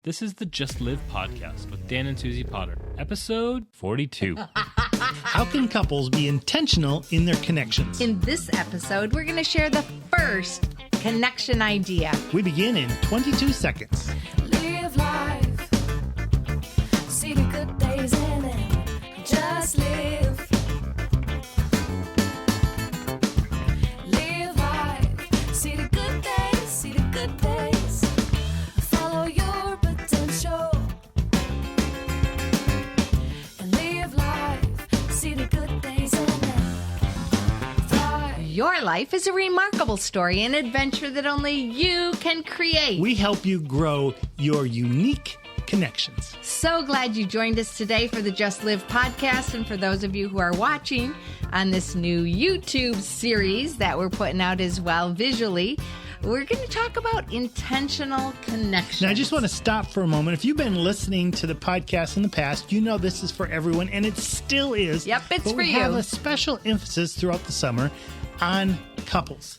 This is the Just Live podcast with Dan and Suzie Potter, episode 42. How can couples be intentional in their connections? In this episode, we're going to share the first connection idea. We begin in 22 seconds. Live life, see the good days in it, just live. Live life, see the good days, see the good days, follow your potential. And live life, see the good days in it, thrive. Your life is a remarkable story, an adventure that only you can create. We help you grow your unique connections. So glad you joined us today for the Just Live podcast. And for those of you who are watching on this new YouTube series that we're putting out as well visually, we're going to talk about intentional connections. Now, I just want to stop for a moment. If you've been listening to the podcast in the past, you know this is for everyone, and it still is. Yep, it's but for we you. have a special emphasis throughout the summer on couples.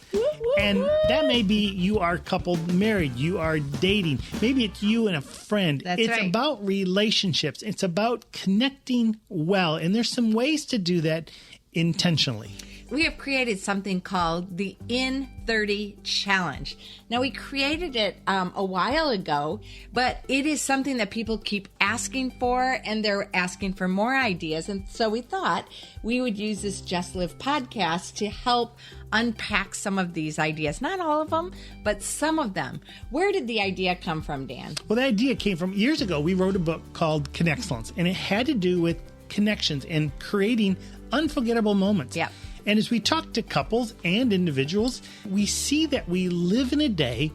And that may be you are coupled married, you are dating, maybe it's you and a friend. That's it's right. about relationships. It's about connecting well. And there's some ways to do that intentionally. We have created something called the In 30 Challenge. Now, we created it a while ago, but it is something that people keep asking for, and they're asking for more ideas. And so we thought we would use this Just Live podcast to help unpack some of these ideas. Not all of them, but some of them. Where did the idea come from, Dan? Well, the idea came from years ago. We wrote a book called Connexcellence, and it had to do with connections and creating unforgettable moments. Yep. And as we talk to couples and individuals, we see that we live in a day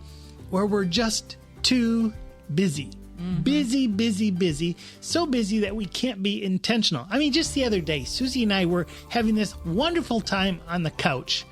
where we're just too busy. Busy, busy, busy. So busy that we can't be intentional. I mean, just the other day, Suzie and I were having this wonderful time on the couch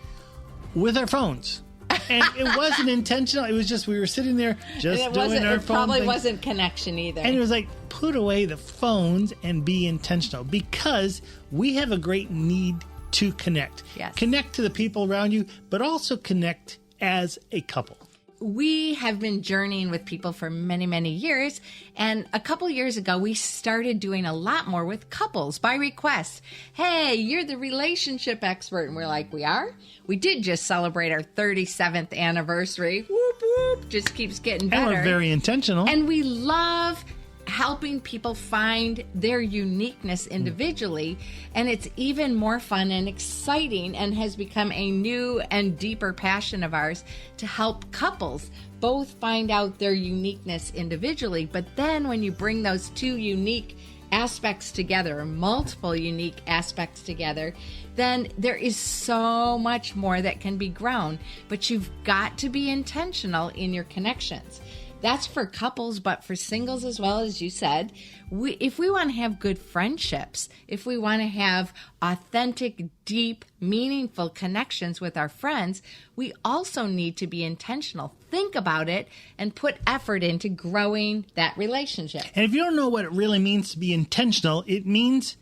with our phones. And it wasn't intentional. It was just we were sitting there just doing our phone It probably thing. wasn't connection either. And it was like, put away the phones and be intentional, because we have a great need to connect. Yes. Connect to the people around you, but also connect as a couple. We have been journeying with people for many, many years. And a couple years ago, we started doing a lot more with couples by request. Hey, you're the relationship expert. And we're like, we are? We did just celebrate our 37th anniversary. Whoop, whoop. Just keeps getting better. And we're very intentional. And we love helping people find their uniqueness individually. And it's even more fun and exciting, and has become a new and deeper passion of ours to help couples both find out their uniqueness individually. But then when you bring those two unique aspects together, or multiple unique aspects together, then there is so much more that can be grown. But you've got to be intentional in your connections. That's for couples, but for singles as well, as you said. If we want to have good friendships, if we want to have authentic, deep, meaningful connections with our friends, we also need to be intentional. Think about it and put effort into growing that relationship. And if you don't know what it really means to be intentional, it means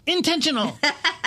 intentional.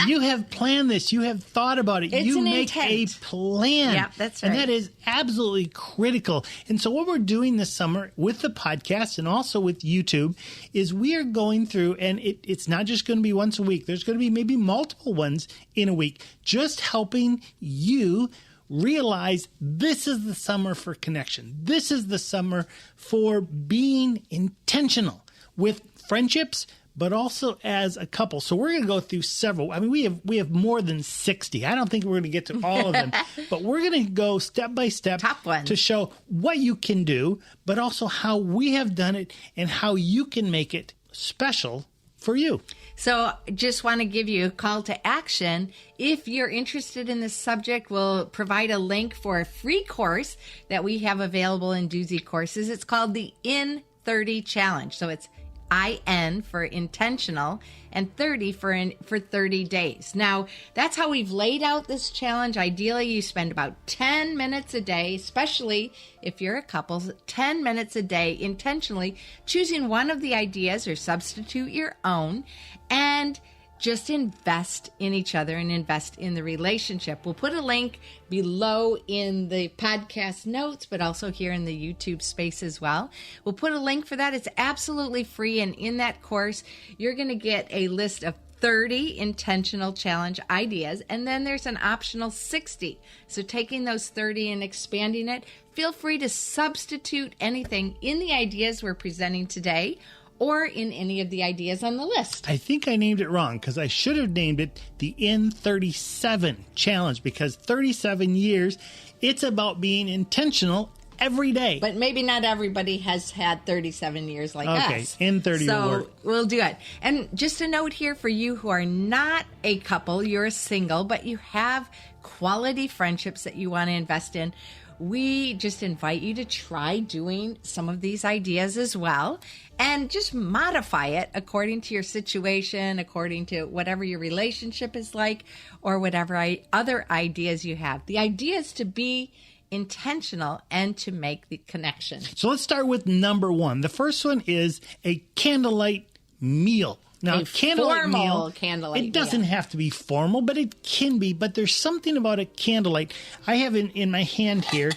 You have planned this. You have thought about it. It's you an make intent. a plan. Yep, that's And right. that is absolutely critical. And so what we're doing this summer with the podcast and also with YouTube is we are going through, and it's not just going to be once a week. There's going to be maybe multiple ones in a week, just helping you realize this is the summer for connection. This is the summer for being intentional with friendships, but also as a couple. So we're going to go through several. I mean, we have more than 60. I don't think we're going to get to all of them, but we're going to go step by step Top ones. to show what you can do, but also how we have done it and how you can make it special for you. So just want to give you a call to action. If you're interested in this subject, we'll provide a link for a free course that we have available in Doozy Courses. It's called the In 30 Challenge. So it's IN for intentional and 30 for 30 days. Now, that's how we've laid out this challenge. Ideally, you spend about 10 minutes a day, especially if you're a couple, 10 minutes a day intentionally choosing one of the ideas or substitute your own, and just invest in each other and invest in the relationship. We'll put a link below in the podcast notes, but also here in the YouTube space as well. We'll put a link for that. It's absolutely free. And in that course, you're going to get a list of 30 intentional challenge ideas, and then there's an optional 60. So taking those 30 and expanding it, feel free to substitute anything in the ideas we're presenting today or in any of the ideas on the list. I think I named it wrong because I should have named it the N37 Challenge, because 37 years, it's about being intentional every day. But maybe not everybody has had 37 years like us. Okay, N30 will so work. We'll do it. And just a note here for you who are not a couple, you're a single, but you have quality friendships that you want to invest in. We just invite you to try doing some of these ideas as well and just modify it according to your situation, according to whatever your relationship is like, or whatever other ideas you have. The idea is to be intentional and to make the connection. So let's start with number one. The first one is a candlelight meal. Now, A formal candlelight it doesn't meal. have to be formal, but it can be. But there's something about a candlelight. I have in my hand here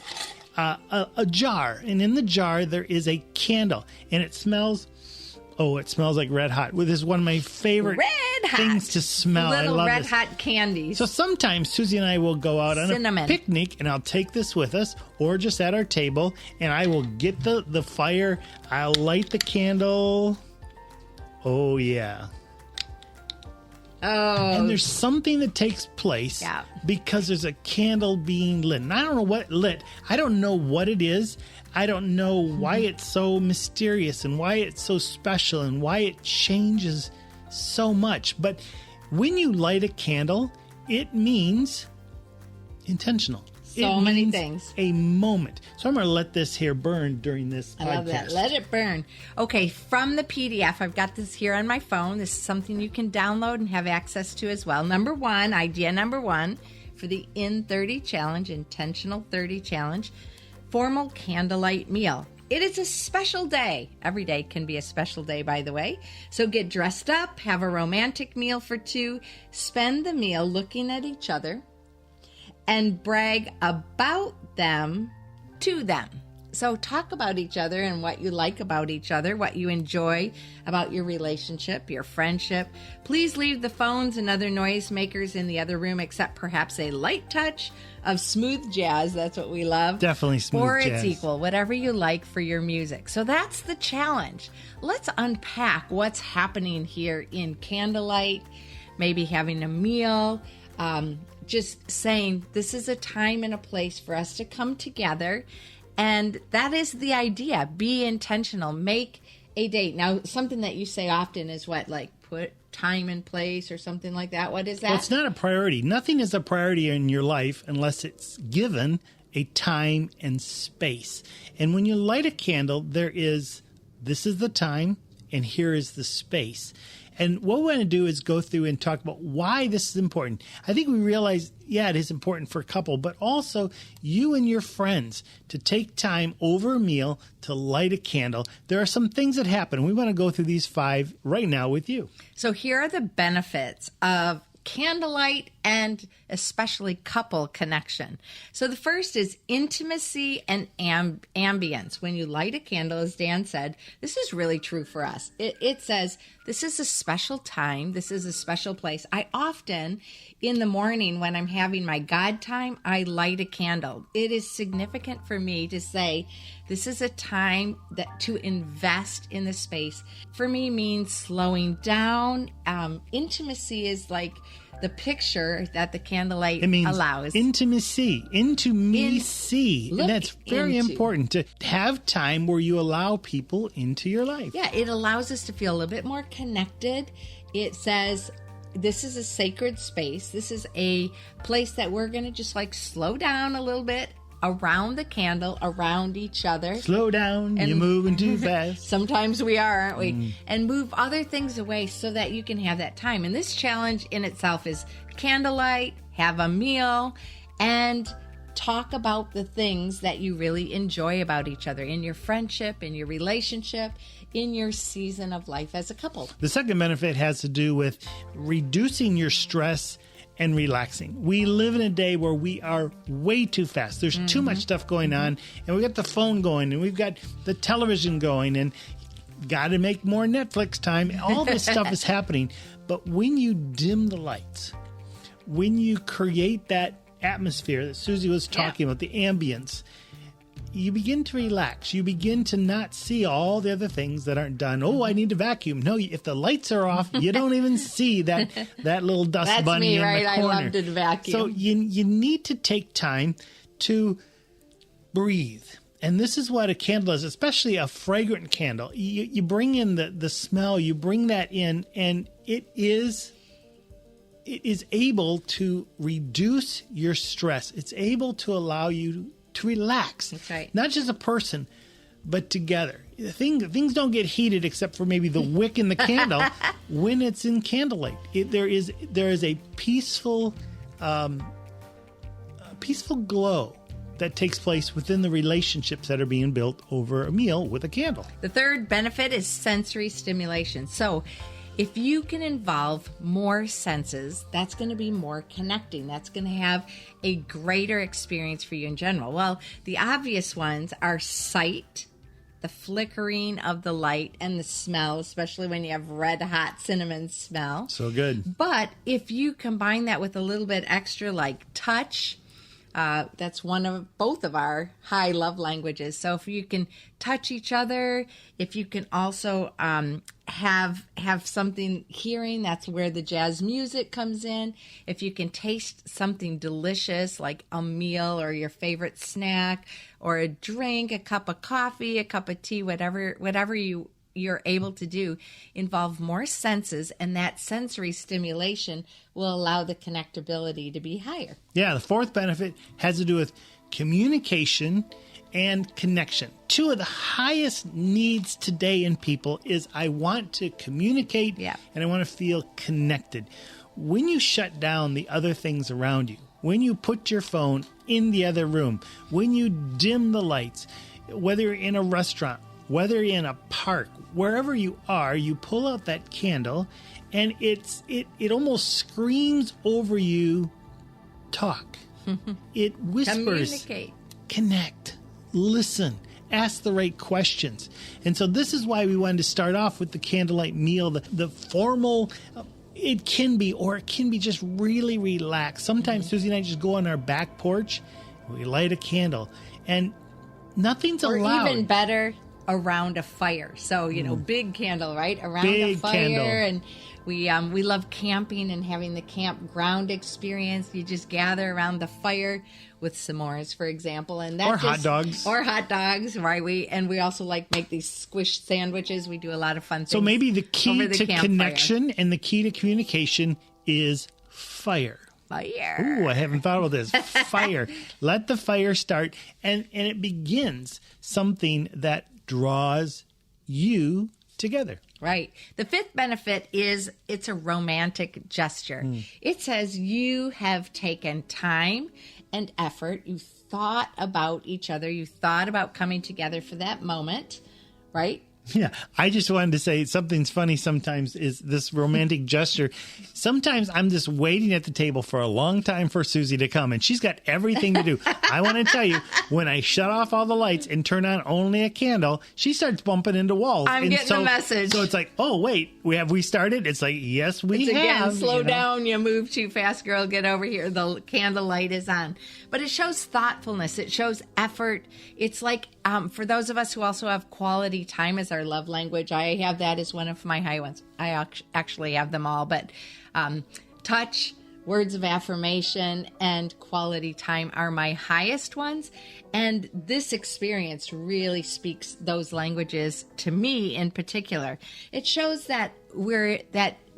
a jar, and in the jar there is a candle, and it smells. Oh, it smells like red hot. This is one of my favorite Red hot. things to smell. Little I love red this. hot candies. So sometimes Susie and I will go out on Cinnamon. a picnic, and I'll take this with us, or just at our table, and I will get the fire. I'll light the candle. Oh, yeah. Oh, And there's something that takes place Yeah. because there's a candle being lit. And I don't know what lit. I don't know what it is. I don't know why it's so mysterious and why it's so special and why it changes so much. But when you light a candle, it means intentional. So It many means things. A moment. So I'm going to let this here burn during this I podcast. love that. Let it burn. Okay, from the PDF, I've got this here on my phone. This is something you can download and have access to as well. Idea number one for the In30 Challenge, Intentional 30 Challenge, formal candlelight meal. It is a special day. Every day can be a special day, by the way. So get dressed up, have a romantic meal for two, spend the meal looking at each other, and brag about them to them. So talk about each other and what you like about each other, what you enjoy about your relationship, your friendship. Please leave the phones and other noisemakers in the other room, except perhaps a light touch of smooth jazz. That's what we love. Definitely smooth or jazz. its equal, whatever you like for your music. So that's the challenge. Let's unpack what's happening here in candlelight, maybe having a meal, just saying this is a time and a place for us to come together. And that is the idea. Be intentional. Make a date. Now, something that you say often is what? Like put time and place or something like that. What is that? Well, it's not a priority. Nothing is a priority in your life unless it's given a time and space. And when you light a candle, this is the time and here is the space. And what we want to do is go through and talk about why this is important. I think we realize, yeah, it is important for a couple, but also you and your friends to take time over a meal to light a candle. There are some things that happen. We want to go through these 5 right now with you. So here are the benefits of candlelight and especially couple connection. So the first is intimacy and ambience. When you light a candle, as Dan said, this is really true for us. It says, this is a special time. This is a special place. I often, in the morning when I'm having my God time, I light a candle. It is significant for me to say, this is a time that to invest in the space. For me means slowing down. Intimacy is like the picture that the candlelight It means allows. intimacy, intimacy. And Look that's very into. important to have time where you allow people into your life. Yeah, it allows us to feel a little bit more connected. It says this is a sacred space. This is a place that we're going to just like slow down a little bit around the candle, around each other. Slow down, you're moving too fast. Sometimes we are, aren't we? And move other things away so that you can have that time. And this challenge in itself is candlelight, have a meal, and talk about the things that you really enjoy about each other in your friendship, in your relationship, in your season of life as a couple. The second benefit has to do with reducing your stress and relaxing. We live in a day where we are way too fast. There's too much stuff going on, and we've got the phone going, and we've got the television going, and got to make more Netflix time. All this stuff is happening. But when you dim the lights, when you create that atmosphere that Susie was talking about, the ambience, you begin to relax. You begin to not see all the other things that aren't done. Oh, I need to vacuum. No, if the lights are off, you don't even see that little dust That's bunny me, in right? the corner. I love to vacuum. So you need to take time to breathe. And this is what a candle is, especially a fragrant candle. You bring in the smell, you bring that in, and it is able to reduce your stress. It's able to allow you to relax. That's right. Not just a person, but together. Things don't get heated except for maybe the wick in the candle when it's in candlelight. There is a peaceful glow that takes place within the relationships that are being built over a meal with a candle. The third benefit is sensory stimulation. So if you can involve more senses, that's going to be more connecting. That's going to have a greater experience for you in general. Well, the obvious ones are sight, the flickering of the light, and the smell, especially when you have red hot cinnamon smell. So good. But if you combine that with a little bit extra like touch, that's one of both of our high love languages. So if you can touch each other, if you can also have something hearing, that's where the jazz music comes in. If you can taste something delicious like a meal or your favorite snack or a drink, a cup of coffee, a cup of tea, whatever you're able to do, involve more senses, and that sensory stimulation will allow the connectability to be higher. Yeah, the fourth benefit has to do with communication and connection. Two of the highest needs today in people is I want to communicate and I want to feel connected. When you shut down the other things around you, when you put your phone in the other room, when you dim the lights, whether you're in a restaurant, whether you're in a park, wherever you are, you pull out that candle and it almost screams over you, talk. It whispers, Communicate. Connect, listen, ask the right questions. And so this is why we wanted to start off with the candlelight meal, the formal. It can be, or it can be just really relaxed. Sometimes Susie and I just go on our back porch, we light a candle, and nothing's allowed. Or even better, around a fire. So, big candle, right? Around Big a fire. candle. And we love camping and having the campground experience. You just gather around the fire with s'mores, for example, and that's hot dogs. Or hot dogs, right? We also make these squished sandwiches. We do a lot of fun things. So maybe the key to campfire. connection and the key to communication is fire. Fire. Ooh, I haven't thought about this. Fire. Let the fire start, and it begins something that draws you together. Right. The fifth benefit is it's a romantic gesture. It says you have taken time and effort. You thought about each other. You thought about coming together for that moment, right? Yeah, I just wanted to say something's funny sometimes is this romantic gesture. Sometimes I'm just waiting at the table for a long time for Susie to come, and she's got everything to do. I want to tell you, when I shut off all the lights and turn on only a candle, she starts bumping into walls. I'm getting the message. So it's like, oh, wait, have we started? It's like, yes, we It's have. again, slow down, you move too fast, girl, get over here. The candlelight is on. But it shows thoughtfulness. It shows effort. It's like, for those of us who also have quality time as our love language, I have that as one of my high ones. I actually have them all, but touch, words of affirmation, and quality time are my highest ones. And this experience really speaks those languages to me in particular. It shows that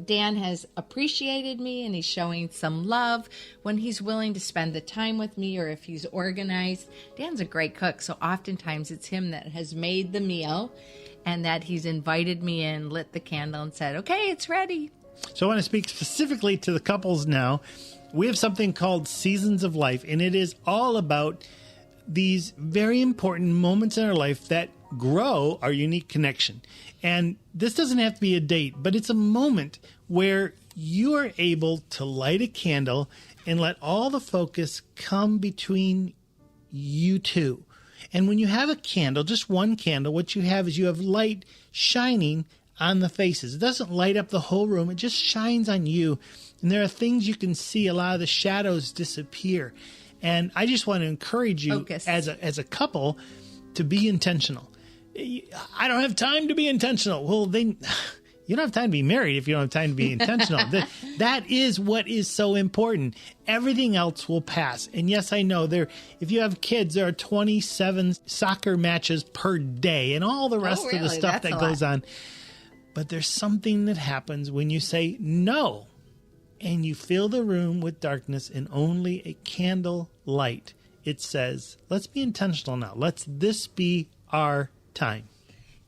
Dan has appreciated me and he's showing some love when he's willing to spend the time with me, or if he's organized. Dan's a great cook, so oftentimes it's him that has made the meal and that he's invited me in, lit the candle, and said, okay, it's ready. So I want to speak specifically to the couples now. We have something called Seasons of Life, and it is all about these very important moments in our life that grow our unique connection. And this doesn't have to be a date, but it's a moment where you are able to light a candle and let all the focus come between you two. And when you have a candle, just one candle, what you have is you have light shining on the faces. It doesn't light up the whole room. It just shines on you. And there are things you can see. A lot of the shadows disappear. And I just want to encourage you as a couple to be intentional. I don't have time to be intentional. Well, then you don't have time to be married if you don't have time to be intentional. That is what is so important. Everything else will pass. And yes, I know if you have kids, there are 27 soccer matches per day and all the rest of the stuff that goes on. But there's something that happens when you say no and you fill the room with darkness and only a candle light. It says, let's be intentional now. Let's this be our time.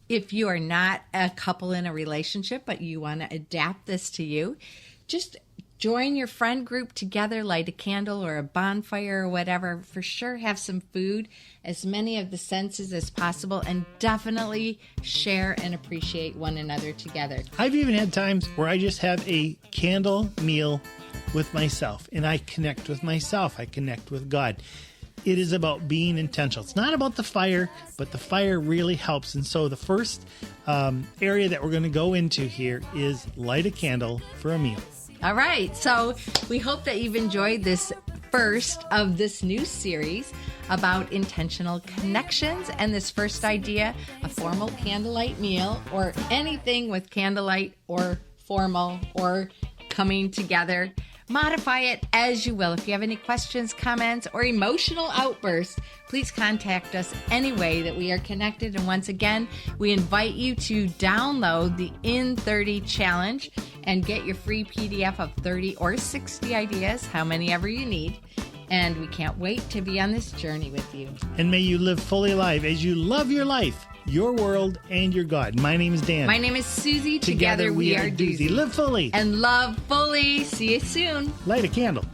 If you are not a couple in a relationship, but you want to adapt this to you, just join your friend group together, light a candle or a bonfire or whatever. For sure, have some food, as many of the senses as possible, and definitely share and appreciate one another together. I've even had times where I just have a candle meal with myself, and I connect with myself. I connect with God. It is about being intentional. It's not about the fire, but the fire really helps. And so the first area that we're going to go into here is light a candle for a meal. All right. So we hope that you've enjoyed this first of this new series about intentional connections. And this first idea, a formal candlelight meal or anything with candlelight or formal or coming together. Modify it as you will. If you have any questions, comments, or emotional outbursts, please contact us any way that we are connected. And once again, we invite you to download the In 30 Challenge and get your free PDF of 30 or 60 ideas, how many ever you need. And we can't wait to be on this journey with you. And may you live fully alive as you love your life, your world, and your God. My name is Dan. My name is Susie. Together we are Doozy. Live fully. And love fully. See you soon. Light a candle.